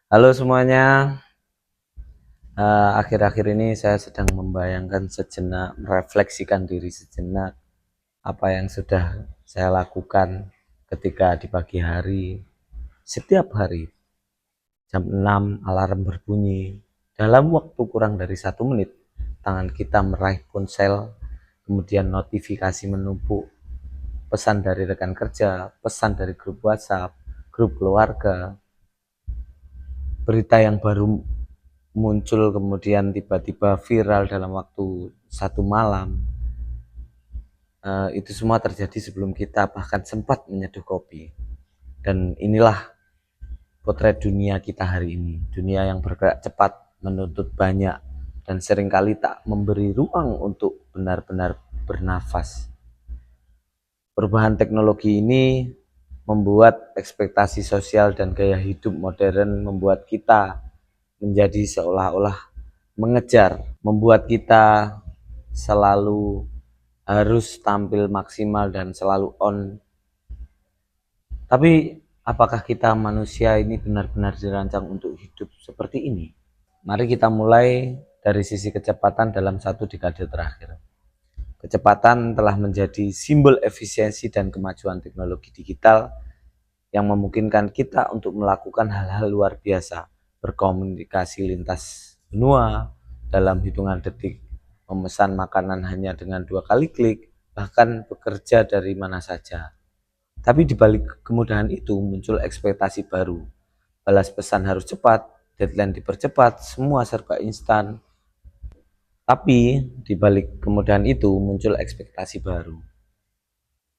Halo semuanya. Akhir-akhir ini saya sedang membayangkan sejenak, merefleksikan diri sejenak apa yang sudah saya lakukan ketika di pagi hari. Setiap hari jam 6 alarm berbunyi. Dalam waktu kurang dari 1 menit, tangan kita meraih ponsel, kemudian notifikasi menumpuk, pesan dari rekan kerja, pesan dari grup WhatsApp, grup keluarga, berita yang baru muncul kemudian tiba-tiba viral dalam waktu 1 malam. Itu semua terjadi sebelum kita bahkan sempat menyeduh kopi. Dan inilah potret dunia kita hari ini, dunia yang bergerak cepat, menuntut banyak, dan seringkali tak memberi ruang untuk benar-benar bernafas. Perubahan teknologi ini membuat ekspektasi sosial dan gaya hidup modern, membuat kita menjadi seolah-olah mengejar, membuat kita selalu harus tampil maksimal dan selalu on. Tapi apakah kita manusia ini benar-benar dirancang untuk hidup seperti ini? Mari kita mulai dari sisi kecepatan dalam satu dekade terakhir. Kecepatan telah menjadi simbol efisiensi dan kemajuan teknologi digital yang memungkinkan kita untuk melakukan hal-hal luar biasa, berkomunikasi lintas benua dalam hitungan detik, memesan makanan hanya dengan 2 kali klik, bahkan bekerja dari mana saja. Tapi di balik kemudahan itu muncul ekspektasi baru. Balas pesan harus cepat, deadline dipercepat, semua serba instan. Tapi di balik kemudahan itu muncul ekspektasi baru.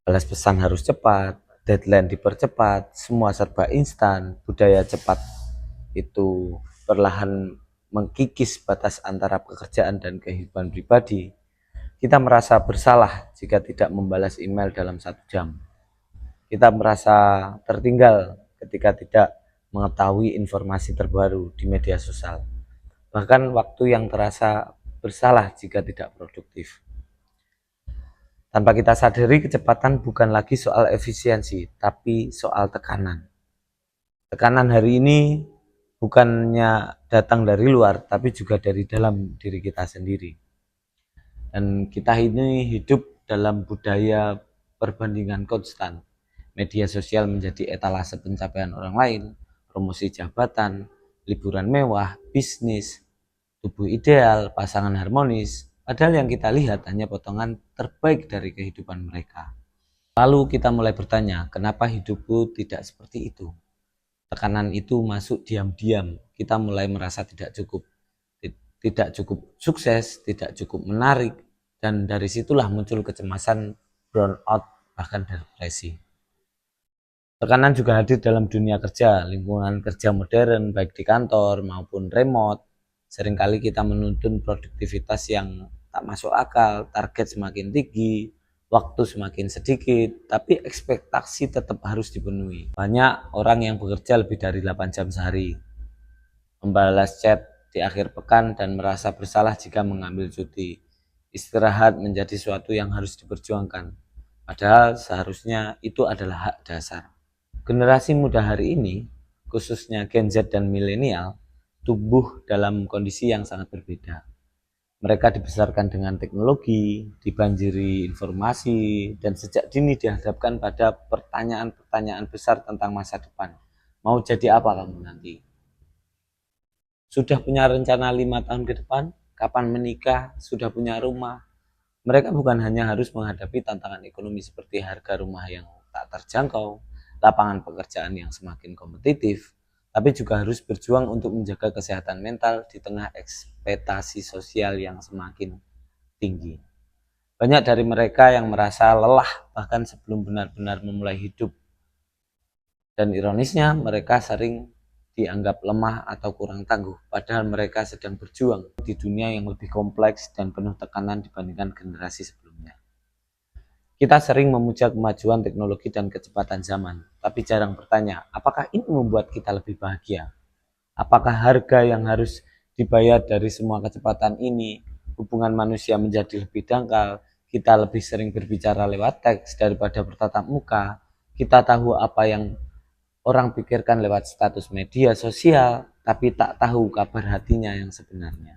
Balas pesan harus cepat, deadline dipercepat, semua serba instan, budaya cepat itu perlahan mengkikis batas antara pekerjaan dan kehidupan pribadi. Kita merasa bersalah jika tidak membalas email dalam 1 jam. Kita merasa tertinggal ketika tidak mengetahui informasi terbaru di media sosial. Bahkan waktu yang terasa bersalah jika tidak produktif. Tanpa kita sadari, kecepatan bukan lagi soal efisiensi, tapi soal tekanan. Tekanan hari ini bukannya datang dari luar, tapi juga dari dalam diri kita sendiri. Dan kita ini hidup dalam budaya perbandingan konstan. Media sosial menjadi etalase pencapaian orang lain, promosi jabatan, liburan mewah, bisnis, tubuh ideal, pasangan harmonis, padahal yang kita lihat hanya potongan terbaik dari kehidupan mereka. Lalu kita mulai bertanya, kenapa hidupku tidak seperti itu? Tekanan itu masuk diam-diam, kita mulai merasa tidak cukup sukses, tidak cukup menarik, dan dari situlah muncul kecemasan, burnout, bahkan depresi. Tekanan juga hadir dalam dunia kerja, lingkungan kerja modern, baik di kantor maupun remote. Seringkali kita menuntut produktivitas yang tak masuk akal, target semakin tinggi, waktu semakin sedikit, tapi ekspektasi tetap harus dipenuhi. Banyak orang yang bekerja lebih dari 8 jam sehari, membalas chat di akhir pekan dan merasa bersalah jika mengambil cuti. Istirahat menjadi sesuatu yang harus diperjuangkan, padahal seharusnya itu adalah hak dasar. Generasi muda hari ini, khususnya Gen Z dan milenial, tumbuh dalam kondisi yang sangat berbeda. Mereka dibesarkan dengan teknologi, dibanjiri informasi, dan sejak dini dihadapkan pada pertanyaan-pertanyaan besar tentang masa depan. Mau jadi apa kamu nanti? Sudah punya rencana 5 tahun ke depan? Kapan menikah? Sudah punya rumah? Mereka bukan hanya harus menghadapi tantangan ekonomi seperti harga rumah yang tak terjangkau, lapangan pekerjaan yang semakin kompetitif, tapi juga harus berjuang untuk menjaga kesehatan mental di tengah ekspektasi sosial yang semakin tinggi. Banyak dari mereka yang merasa lelah bahkan sebelum benar-benar memulai hidup. Dan ironisnya, mereka sering dianggap lemah atau kurang tangguh, padahal mereka sedang berjuang di dunia yang lebih kompleks dan penuh tekanan dibandingkan generasi sebelumnya. Kita sering memuja kemajuan teknologi dan kecepatan zaman, tapi jarang bertanya, apakah ini membuat kita lebih bahagia? Apakah harga yang harus dibayar dari semua kecepatan ini, hubungan manusia menjadi lebih dangkal, kita lebih sering berbicara lewat teks daripada bertatap muka, kita tahu apa yang Orang pikirkan lewat status media sosial, tapi tak tahu kabar hatinya yang sebenarnya.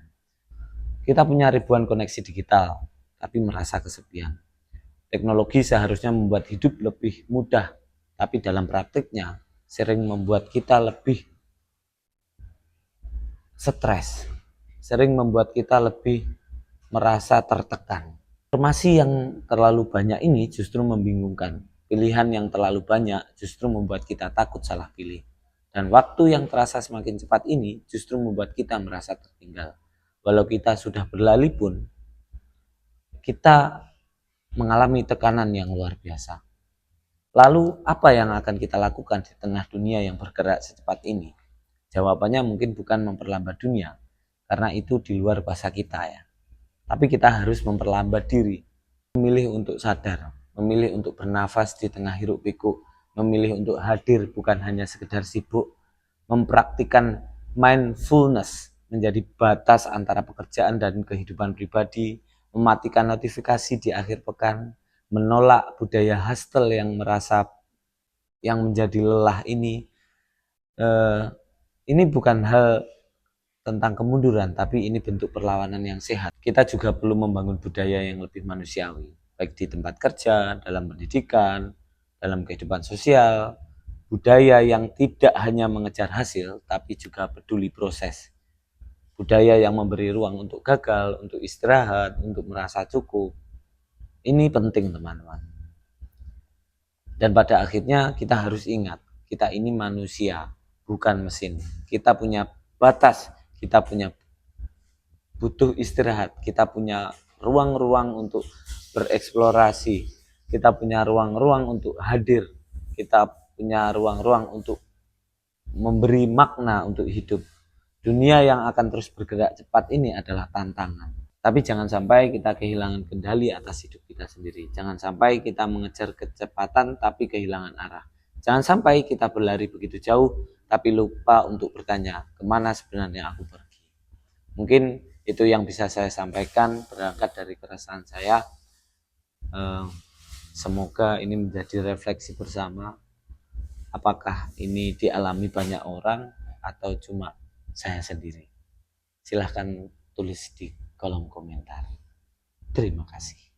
Kita punya ribuan koneksi digital, tapi merasa kesepian. Teknologi seharusnya membuat hidup lebih mudah, tapi dalam praktiknya sering membuat kita lebih stres, sering membuat kita lebih merasa tertekan. Informasi yang terlalu banyak ini justru membingungkan. Pilihan yang terlalu banyak justru membuat kita takut salah pilih. Dan waktu yang terasa semakin cepat ini justru membuat kita merasa tertinggal. Walau kita sudah berlari pun, kita mengalami tekanan yang luar biasa. Lalu apa yang akan kita lakukan di tengah dunia yang bergerak secepat ini? Jawabannya mungkin bukan memperlambat dunia, karena itu di luar kuasa kita ya. Tapi kita harus memperlambat diri, memilih untuk sadar, memilih untuk bernafas di tengah hiruk pikuk, memilih untuk hadir bukan hanya sekedar sibuk, mempraktikkan mindfulness menjadi batas antara pekerjaan dan kehidupan pribadi, mematikan notifikasi di akhir pekan, menolak budaya hustle yang menjadi lelah ini. Ini bukan hal tentang kemunduran, tapi ini bentuk perlawanan yang sehat. Kita juga perlu membangun budaya yang lebih manusiawi, baik di tempat kerja, dalam pendidikan, dalam kehidupan sosial. Budaya yang tidak hanya mengejar hasil, tapi juga peduli proses. Budaya yang memberi ruang untuk gagal, untuk istirahat, untuk merasa cukup. Ini penting teman-teman. Dan pada akhirnya kita harus ingat, kita ini manusia, bukan mesin. Kita punya batas, kita punya butuh istirahat, kita punya ruang-ruang untuk bereksplorasi, kita punya ruang-ruang untuk hadir, kita punya ruang-ruang untuk memberi makna untuk hidup. Dunia yang akan terus bergerak cepat ini adalah tantangan. Tapi jangan sampai kita kehilangan kendali atas hidup kita sendiri. Jangan sampai kita mengejar kecepatan tapi kehilangan arah. Jangan sampai kita berlari begitu jauh tapi lupa untuk bertanya, kemana sebenarnya aku pergi. Mungkin itu yang bisa saya sampaikan berangkat dari keresahan saya. Semoga ini menjadi refleksi bersama. Apakah ini dialami banyak orang atau cuma saya sendiri? Silahkan tulis di kolom komentar. Terima kasih.